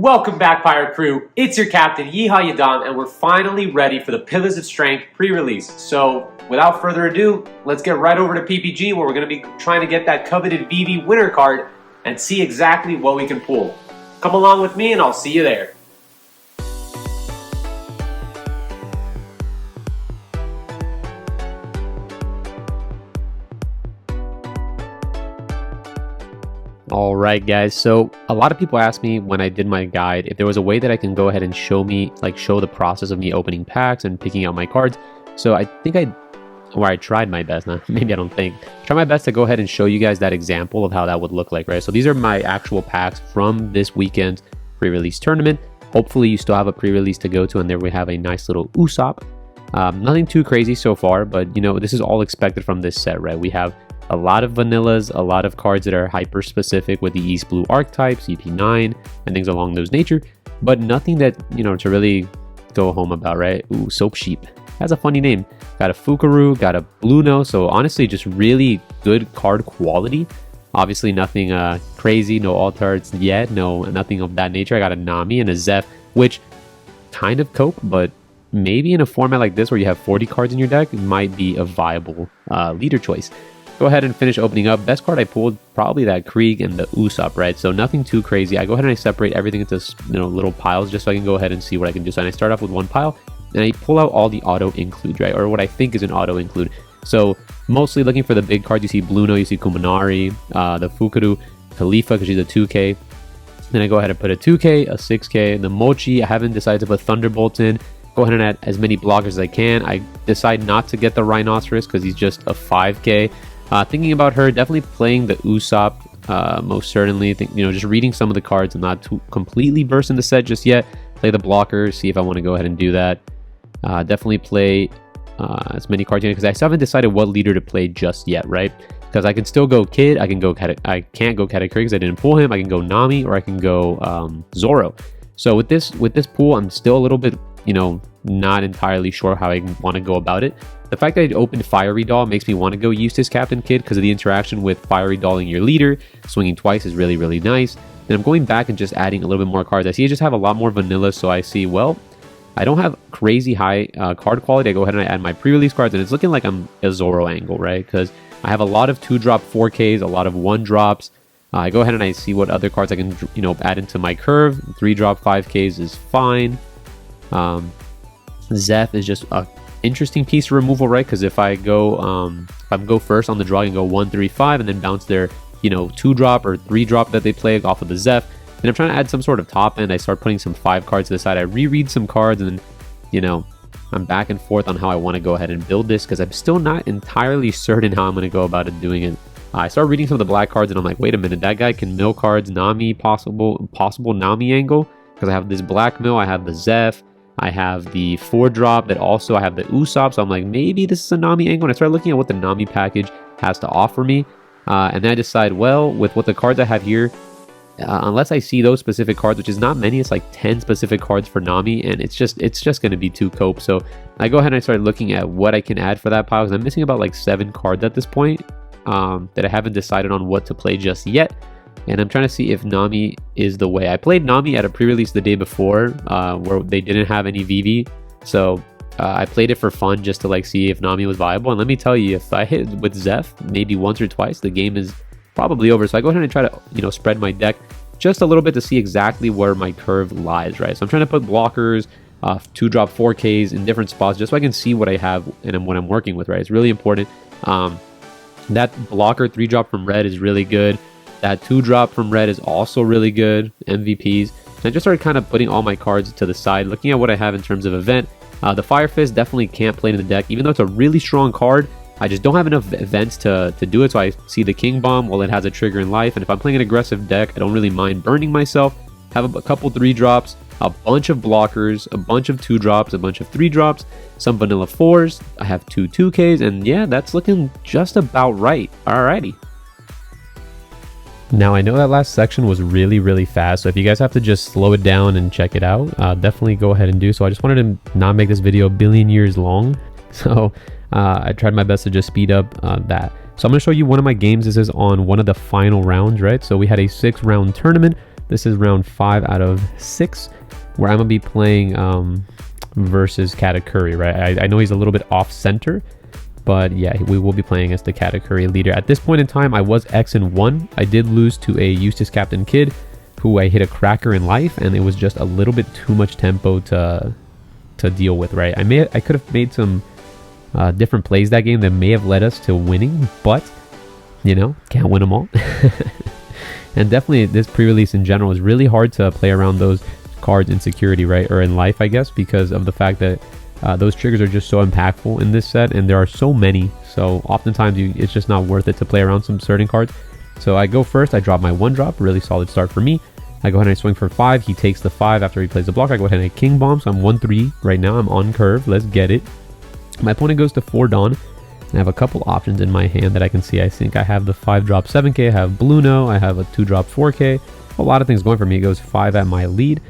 Welcome back, Pirate Crew. It's your captain, Yeehaw Yadam, and we're finally ready for the Pillars of Strength pre-release. So, without further ado, let's get right over to PPG, where we're going to be trying to get that coveted Vivi winner card and see exactly what we can pull. Come along with me and I'll see you there. Alright guys, so a lot of people asked me when I did my guide if there was a way that I can go ahead and show the process of me opening packs and picking out my cards. So I think I tried my best, maybe I don't think. Try my best to go ahead and show you guys that example of how that would look like, right? So these are my actual packs from this weekend's pre-release tournament. Hopefully you still have a pre-release to go to, and there we have a nice little Usopp. Nothing too crazy so far, but you know, this is all expected from this set, right? We have a lot of vanillas, a lot of cards that are hyper specific with the East Blue archetypes, EP9, and things along those nature, but nothing that, you know, to really go home about, right? Ooh, Soap Sheep has a funny name. Got a Fukaru, got a Bluno, so honestly just really good card quality. Obviously nothing crazy, no alt-arts yet, nothing of that nature. I got a Nami and a Zeph, which kind of cope, but maybe in a format like this where you have 40 cards in your deck, it might be a viable leader choice. Go ahead and finish opening up. Best card I pulled, probably that Krieg and the Usopp, right? So nothing too crazy. I go ahead and I separate everything into, you know, little piles just so I can go ahead and see what I can do. So I start off with one pile and I pull out all the auto include, right? Or what I think is an auto include. So mostly looking for the big cards. You see Bluno, you see Kuminari, the Fukaru, Khalifa because she's a 2K. Then I go ahead and put a 2K, a 6K, the Mochi. I haven't decided to put Thunderbolt in. Go ahead and add as many blockers as I can. I decide not to get the Rhinoceros because he's just a 5K. Thinking about her, definitely playing the Usopp, most certainly. Just reading some of the cards. I'm not too completely versed in the set just yet. Play the blockers, see if I want to go ahead and do that. Definitely play as many cards because I still haven't decided what leader to play just yet, right? Because I can still go Kid, I can't go Katakuri because I didn't pull him. I can go Nami or I can go Zoro. So with this pool, I'm still a little bit, not entirely sure how I want to go about it. The fact that I opened Fiery Doll makes me want to go Eustace Captain Kid because of the interaction with Fiery Dolling your leader. Swinging twice is really, really nice. Then I'm going back and just adding a little bit more cards. I see I just have a lot more vanilla, so I see, well, I don't have crazy high card quality. I go ahead and I add my pre-release cards, and it's looking like I'm a Zoro angle, right? Because I have a lot of 2-drop 4Ks, a lot of 1-drops. I go ahead and I see what other cards I can, add into my curve. 3-drop 5Ks is fine. Zeph is just a interesting piece of removal, right? Because if I go first on the draw and go 1, 3, 5 and then bounce their 2-drop or 3-drop that they play off of the Zeph, then I'm trying to add some sort of top end. I start putting some 5 cards to the side. I reread some cards, and then I'm back and forth on how I want to go ahead and build this because I'm still not entirely certain how I'm going to go about it doing it. I start reading some of the black cards and I'm like, wait a minute, that guy can mill cards. Nami, possible Nami angle, because I have this black mill, I have the Zeph, I have the 4-drop that also I have the Usopp, so I'm like, maybe this is a Nami angle. And I start looking at what the Nami package has to offer me, and then I decide, well, with what the cards I have here, unless I see those specific cards, which is not many, it's like 10 specific cards for Nami, and it's just going to be too cope. So I go ahead and I start looking at what I can add for that pile, because I'm missing about like 7 cards at this point that I haven't decided on what to play just yet. And I'm trying to see if Nami is the way. I played Nami at a pre-release the day before where they didn't have any Vivi. So I played it for fun just to like see if Nami was viable. And let me tell you, if I hit with Zeph maybe once or twice, the game is probably over. So I go ahead and try to, spread my deck just a little bit to see exactly where my curve lies, right? So I'm trying to put blockers, 2-drop 4Ks in different spots just so I can see what I have and what I'm working with, right? It's really important. That blocker 3-drop from red is really good. That 2-drop from red is also really good. MVPs. And I just started kind of putting all my cards to the side, looking at what I have in terms of event. The Fire Fist definitely can't play in the deck, even though it's a really strong card. I just don't have enough events to do it. So I see the King Bomb, well, it has a trigger in life. And if I'm playing an aggressive deck, I don't really mind burning myself. Have a couple 3-drops, a bunch of blockers, a bunch of 2-drops, a bunch of 3-drops, some vanilla 4s. I have 2 2Ks, and yeah, that's looking just about right. Alrighty. Now, I know that last section was really, really fast, so if you guys have to just slow it down and check it out, definitely go ahead and do so. I just wanted to not make this video a billion years long, so I tried my best to just speed up that. So I'm going to show you one of my games. This is on one of the final rounds, right? So we had a 6-round tournament. This is round 5 out of 6, where I'm gonna be playing versus Katakuri, right? I know he's a little bit off center, but yeah, we will be playing as the Katakuri leader. At this point in time, I was X-1. I did lose to a Eustace Captain Kid, who I hit a cracker in life, and it was just a little bit too much tempo to deal with, right? I could have made some different plays that game that may have led us to winning, but you know, can't win them all. And definitely this pre-release in general is really hard to play around those cards in security, right? Or in life, I guess, because of the fact that those triggers are just so impactful in this set, and there are so many. So oftentimes it's just not worth it to play around some certain cards. So I go first, I drop my 1-drop, really solid start for me. I go ahead and I swing for 5. He takes the 5 after he plays the block. I go ahead and I king bomb, so I'm 1-3 right now. I'm on curve. Let's get it. My opponent goes to 4 Dawn. I have a couple options in my hand that I can see. I think I have the 5-drop 7k, I have Bluno, I have a 2-drop 4k. A lot of things going for me. It goes 5 at my lead.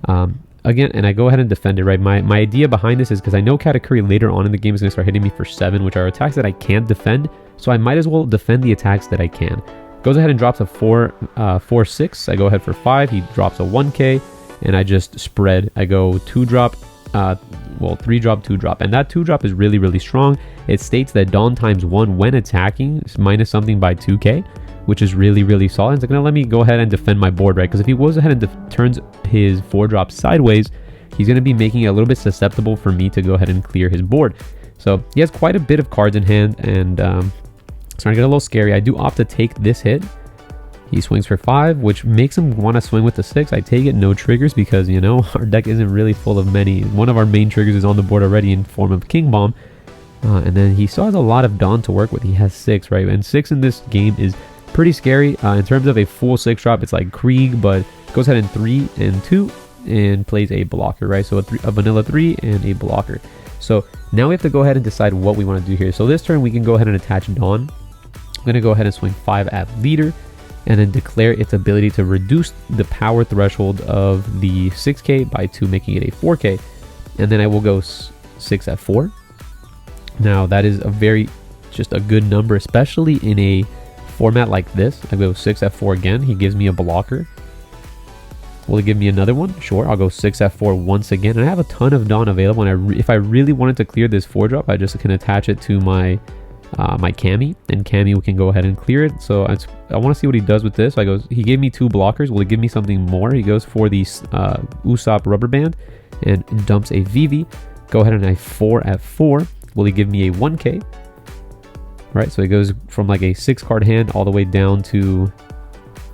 Again, and I go ahead and defend it, right? My idea behind this is because I know Katakuri later on in the game is going to start hitting me for 7, which are attacks that I can't defend. So I might as well defend the attacks that I can. Goes ahead and drops a 4-6. I go ahead for 5. He drops a 1k, and I just spread. I go 2-drop, 3-drop, 2-drop, and that 2-drop is really, really strong. It states that Dawn times 1 when attacking is minus something by 2k, which is really, really solid. It's going to let me go ahead and defend my board, right? Because if he goes ahead and turns his 4-drop sideways, he's going to be making it a little bit susceptible for me to go ahead and clear his board. So he has quite a bit of cards in hand, and it's starting to get a little scary. I do opt to take this hit. He swings for 5, which makes him want to swing with the 6. I take it, no triggers, because, you know, our deck isn't really full of many. One of our main triggers is on the board already in form of King Bomb. And then he still has a lot of Dawn to work with. He has 6, right? And 6 in this game is pretty scary. In terms of a full 6-drop, it's like Krieg, but goes ahead in 3 and 2 and plays a blocker, right? So a vanilla 3 and a blocker. So now we have to go ahead and decide what we want to do here. So this turn, we can go ahead and attach Dawn. I'm going to go ahead and swing 5 at leader, and then declare its ability to reduce the power threshold of the 6k by 2, making it a 4k. And then I will go 6 at 4. Now that is just a good number, especially in a format like this. I go 6 at 4 again. He gives me a blocker. Will he give me another one? Sure, I'll go 6 at 4 once again. And I have a ton of Dawn available, and if I really wanted to clear this 4-drop, I just can attach it to my my Cammy, and Cammy can go ahead and clear it. So I want to see what he does with this. He gave me 2 blockers. Will he give me something more? He goes for the Usopp rubber band and dumps a Vivi. Go ahead and I 4 at 4. Will he give me a 1k? Right, so he goes from like a 6-card hand all the way down to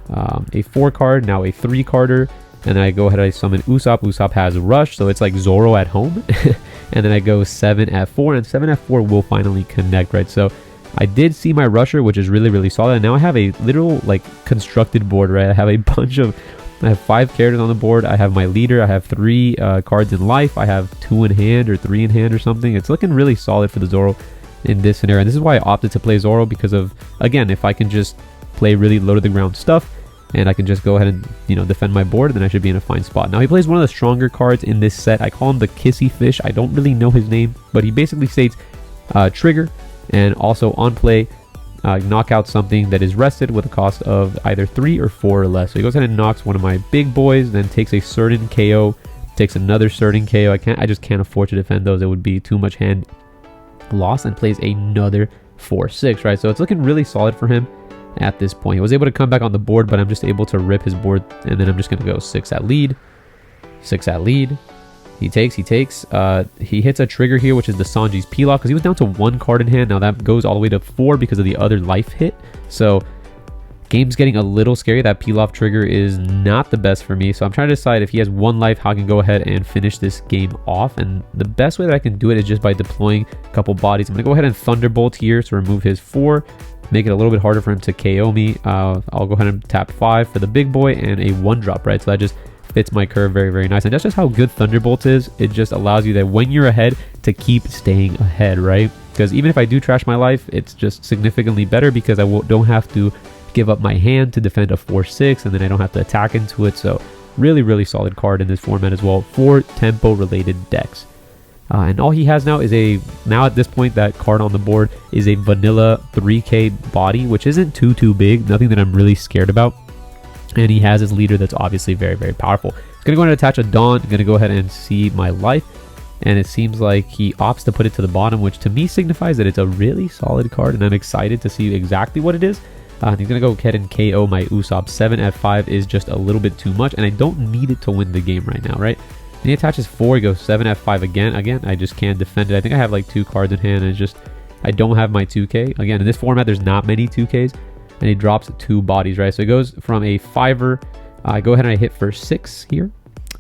a 4-card, now a 3-carder. And then I go ahead and I summon Usopp. Usopp has Rush, so it's like Zoro at home. And then I go 7 at 4, and 7 at 4 will finally connect, right? So I did see my Rusher, which is really, really solid. And now I have a literal, like, constructed board, right? I have a bunch of... I have 5 characters on the board. I have my leader. I have 3 cards in life. I have 2 in hand or 3 in hand or something. It's looking really solid for the Zoro in this scenario. And this is why I opted to play Zoro, because of, again, if I can just play really low to the ground stuff, and I can just go ahead and, you know, defend my board, then I should be in a fine spot. Now, he plays one of the stronger cards in this set. I call him the Kissy Fish. I don't really know his name, but he basically states trigger, and also on play, knock out something that is rested with a cost of either 3 or 4 or less. So he goes ahead and knocks one of my big boys, then takes a certain KO, takes another certain KO. I just can't afford to defend those. It would be too much hand loss, and plays another 4-6, right? So it's looking really solid for him at this point. He was able to come back on the board, but I'm just able to rip his board, and then I'm just going to go 6 at lead, 6 at lead. He takes. He hits a trigger here, which is the Sanji's Pilaf, because he was down to 1 card in hand. Now that goes all the way to 4 because of the other life hit. So game's getting a little scary. That Pilaf trigger is not the best for me. So I'm trying to decide if he has 1 life, how I can go ahead and finish this game off. And the best way that I can do it is just by deploying a couple bodies. I'm going to go ahead and Thunderbolt here to remove his 4. Make it a little bit harder for him to KO me. I'll go ahead and tap 5 for the big boy and a 1-drop, right? So that just fits my curve very, very nice. And that's just how good Thunderbolt is. It just allows you that when you're ahead to keep staying ahead, right? Because even if I do trash my life, it's just significantly better because I don't have to give up my hand to defend a 4-6, and then I don't have to attack into it. So really, really solid card in this format as well for tempo related decks. And all he has now is now at this point, that card on the board is a vanilla 3k body, which isn't too big, nothing that I'm really scared about. And he has his leader that's obviously very, very powerful. He's going to go ahead and attach a Dawn. I'm going to go ahead and see my life. And it seems like he opts to put it to the bottom, which to me signifies that it's a really solid card. And I'm excited to see exactly what it is. He's going to go ahead and KO my Usopp. 7 at 5 is just a little bit too much. And I don't need it to win the game right now, right? And he attaches 4. He goes 7 at 5 again. Again, I just can't defend it. I think I have like 2 cards in hand. And it's just, I don't have my 2K. Again, in this format, there's not many 2Ks. And he drops 2 bodies, right? So it goes from a 5er. I go ahead and I hit for 6 here.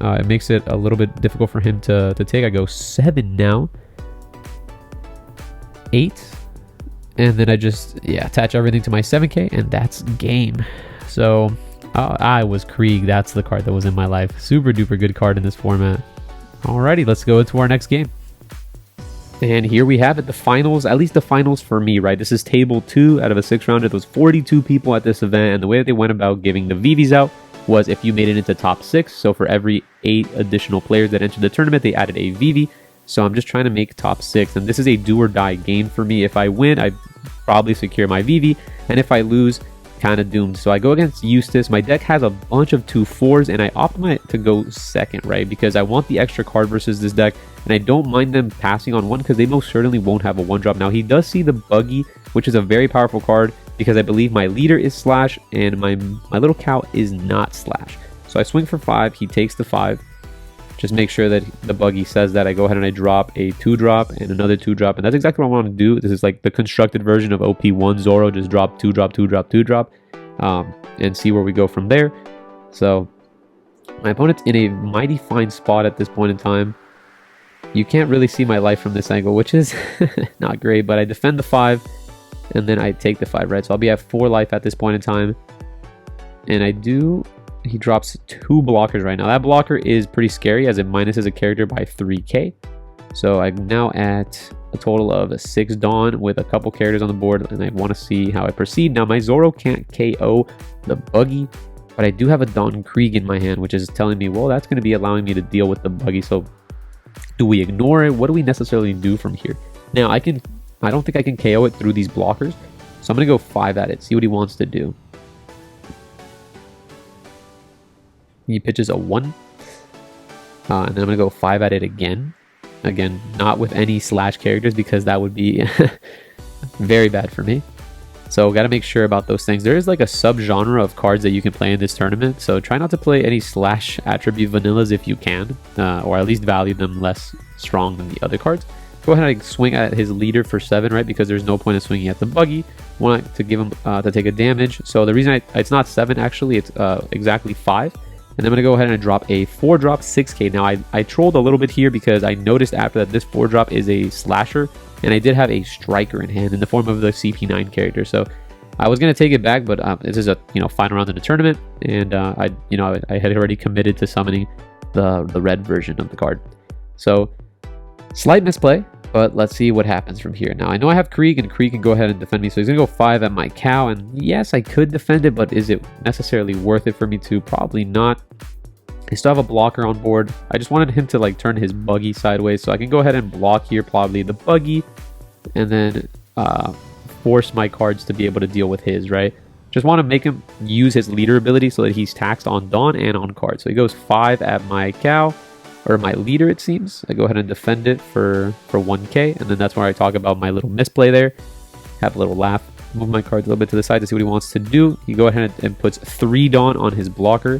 It makes it a little bit difficult for him to take. I go 7 now. 8. And then I just, attach everything to my 7K. And that's game. So I was Krieg. That's the card that was in my life. Super duper good card in this format. Alrighty, let's go into our next game. And here we have it, the finals, at least the finals for me, right? This is table 2 out of a 6-rounder. There was 42 people at this event, and the way that they went about giving the Vivis out was if you made it into top 6. So for every 8 additional players that entered the tournament, they added a Vivi. So I'm just trying to make top 6, and this is a do or die game for me. If I win, I probably secure my Vivi, and if I lose, kind of doomed. So I go against Eustace. My deck has a bunch of 2/4s, and I opt to go second, right? Because I want the extra card versus this deck, and I don't mind them passing on 1 because they most certainly won't have a 1-drop. Now, he does see the Buggy, which is a very powerful card because I believe my leader is Slash and my little cow is not Slash. So I swing for 5. He takes the 5. Just make sure that the Buggy says that. I go ahead and I drop a 2-drop and another 2-drop, and that's exactly what I want to do. This is like the constructed version of OP1 Zoro. Just drop 2-drop, 2-drop, 2-drop, and see where we go from there. So my opponent's in a mighty fine spot at this point in time. You can't really see my life from this angle, which is not great, but I defend the 5, and then I take the 5, right? So I'll be at 4 life at this point in time, and he drops 2 blockers right now. That blocker is pretty scary as it minuses a character by 3k. So I'm now at a total of 6 Dawn with a couple characters on the board, and I want to see how I proceed. Now, my Zoro can't KO the Buggy, but I do have a Dawn Krieg in my hand, which is telling me, well, that's going to be allowing me to deal with the Buggy. So do we ignore it? What do we necessarily do from here? Now, I don't think I can KO it through these blockers, so I'm going to go 5 at it, see what he wants to do. He pitches a 1, and then I'm going to go 5 at it again. Again, not with any Slash characters because that would be very bad for me. So got to make sure about those things. There is like a sub-genre of cards that you can play in this tournament, so try not to play any Slash attribute vanillas if you can, or at least value them less strong than the other cards. Go ahead and swing at his leader for 7, right? Because there's no point in swinging at the Buggy. Want to give him to take a damage. So the reason it's not 7 actually, it's exactly 5. And I'm going to go ahead and drop a 4-drop 6k. Now, I trolled a little bit here because I noticed after that this 4-drop is a slasher, and I did have a striker in hand in the form of the CP9 character. So I was going to take it back, but this is a final round in the tournament, and I had already committed to summoning the red version of the card. So slight misplay, but let's see what happens from here. Now, I know I have Krieg, and Krieg can go ahead and defend me, so he's going to go 5 at my cow, and yes, I could defend it, but is it necessarily worth it for me to? Probably not. I still have a blocker on board. I just wanted him to like turn his Buggy sideways, so I can go ahead and block here, probably the Buggy, and then force my cards to be able to deal with his, right? Just want to make him use his leader ability so that he's taxed on Dawn and on cards. So he goes 5 at my cow, or my leader, it seems. I go ahead and defend it for 1k, and then that's where I talk about my little misplay there. Have a little laugh. Move my cards a little bit to the side to see what he wants to do. He go ahead and puts 3 Dawn on his blocker.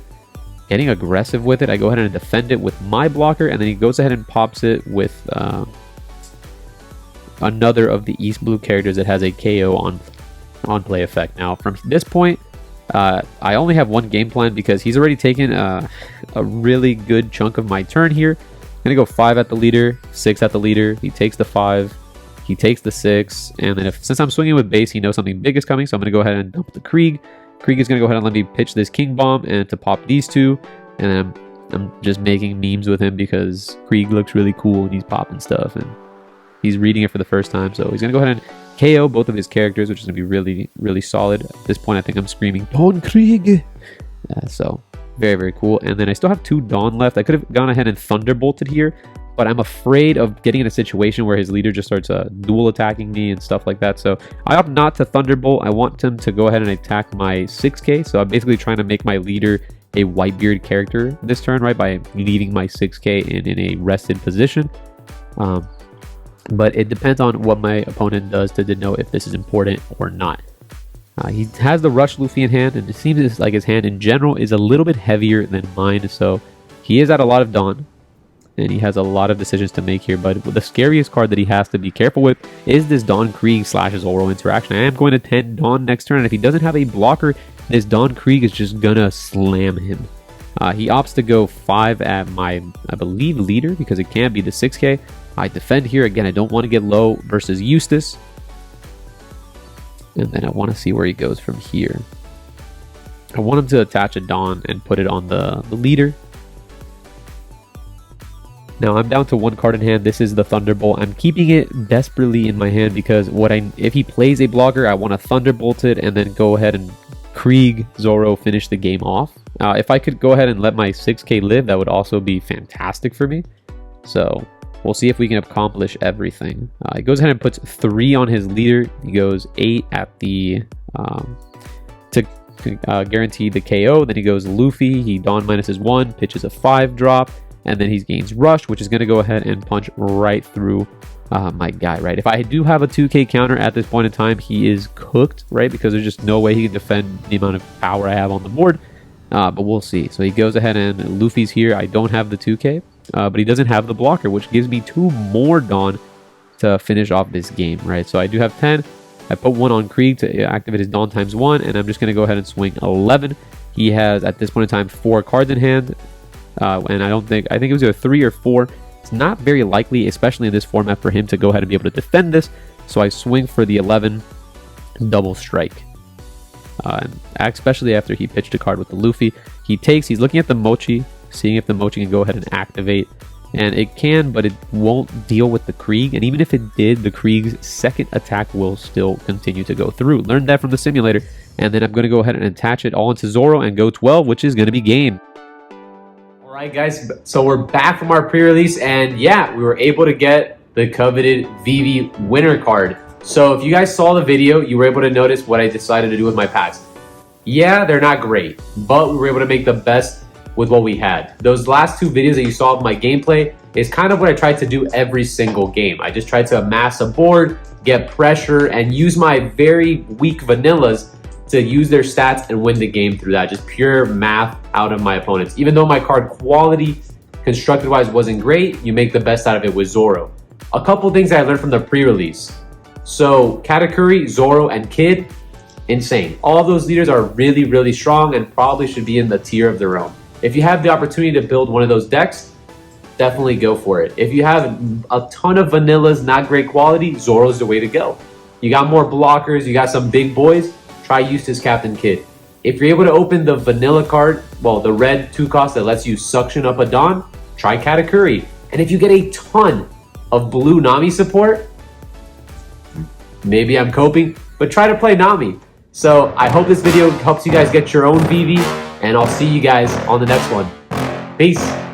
Getting aggressive with it, I go ahead and defend it with my blocker, and then he goes ahead and pops it with another of the East Blue characters that has a KO on play effect. Now, from this point, I only have 1 game plan because he's already taken a really good chunk of my turn here. I'm going to go 5 at the leader, 6 at the leader. He takes the 5, he takes the 6, and then since I'm swinging with base, he knows something big is coming, so I'm going to go ahead and dump the Krieg. Krieg is going to go ahead and let me pitch this King Bomb and to pop these 2, and then I'm just making memes with him because Krieg looks really cool and he's popping stuff, and he's reading it for the first time, so he's going to go ahead and KO both of his characters, which is going to be really, really solid. At this point, I think I'm screaming, Dawn Krieg! So, very, very cool. And then I still have 2 Dawn left. I could have gone ahead and Thunderbolted here, but I'm afraid of getting in a situation where his leader just starts dual attacking me and stuff like that. So I opt not to Thunderbolt. I want him to go ahead and attack my 6k. So I'm basically trying to make my leader a Whitebeard character this turn, right, by leaving my 6k in a rested position. But it depends on what my opponent does to denote if this is important or not. He has the Rush Luffy in hand, and it seems like his hand in general is a little bit heavier than mine, so he is at a lot of Dawn, and he has a lot of decisions to make here. But the scariest card that he has to be careful with is this Dawn Krieg / Zoro interaction. I am going to 10 Dawn next turn, and if he doesn't have a blocker, this Dawn Krieg is just gonna slam him. He opts to go 5 at my, I believe, leader, because it can't be the 6k. I defend here. Again, I don't want to get low versus Eustace. And then I want to see where he goes from here. I want him to attach a Dawn and put it on the leader. Now I'm down to 1 card in hand. This is the Thunderbolt. I'm keeping it desperately in my hand because if he plays a blocker, I want to Thunderbolt it and then go ahead and Krieg Zoro finish the game off. If I could go ahead and let my 6k live, that would also be fantastic for me. So we'll see if we can accomplish everything. He goes ahead and puts 3 on his leader. He goes 8 at the to guarantee the KO. Then he goes Luffy. He Dawn minuses 1, pitches a 5 drop, and then he gains Rush, which is going to go ahead and punch right through my guy, right? If I do have a 2k counter at this point in time, he is cooked, right? Because there's just no way he can defend the amount of power I have on the board. But we'll see. So he goes ahead and Luffy's here. I don't have the 2k. But he doesn't have the blocker, which gives me 2 more Dawn to finish off this game, right? So I do have 10. I put 1 on Krieg to activate his Dawn times 1, and I'm just going to go ahead and swing 11. He has, at this point in time, 4 cards in hand, and I think it was either 3 or 4. It's not very likely, especially in this format, for him to go ahead and be able to defend this, so I swing for the 11 double strike. Especially after he pitched a card with the Luffy. He's looking at the Mochi, seeing if the Mochi can go ahead and activate, and it can, but it won't deal with the Krieg, and even if it did, the Krieg's second attack will still continue to go through. Learned that from the simulator, and then I'm going to go ahead and attach it all into Zoro and go 12, which is going to be game. Alright guys, so we're back from our pre-release, and yeah, we were able to get the coveted Vivi winner card. So if you guys saw the video, you were able to notice what I decided to do with my packs. Yeah, they're not great, but we were able to make the best with what we had. Those last 2 videos that you saw of my gameplay is kind of what I tried to do every single game. I just tried to amass a board, get pressure, and use my very weak vanillas to use their stats and win the game through that. Just pure math out of my opponents. Even though my card quality, constructed-wise, wasn't great, you make the best out of it with Zoro. A couple things that I learned from the pre-release. So, Katakuri, Zoro, and Kid, insane. All those leaders are really, really strong and probably should be in the tier of their own. If you have the opportunity to build one of those decks, definitely go for it. If you have a ton of vanillas, not great quality, Zoro's the way to go. You got more blockers, you got some big boys, try Eustace Captain Kid. If you're able to open the vanilla card, well, the red 2-cost that lets you suction up a Dawn, try Katakuri. And if you get a ton of blue Nami support, maybe I'm coping, but try to play Nami. So I hope this video helps you guys get your own Vivi, and I'll see you guys on the next one. Peace.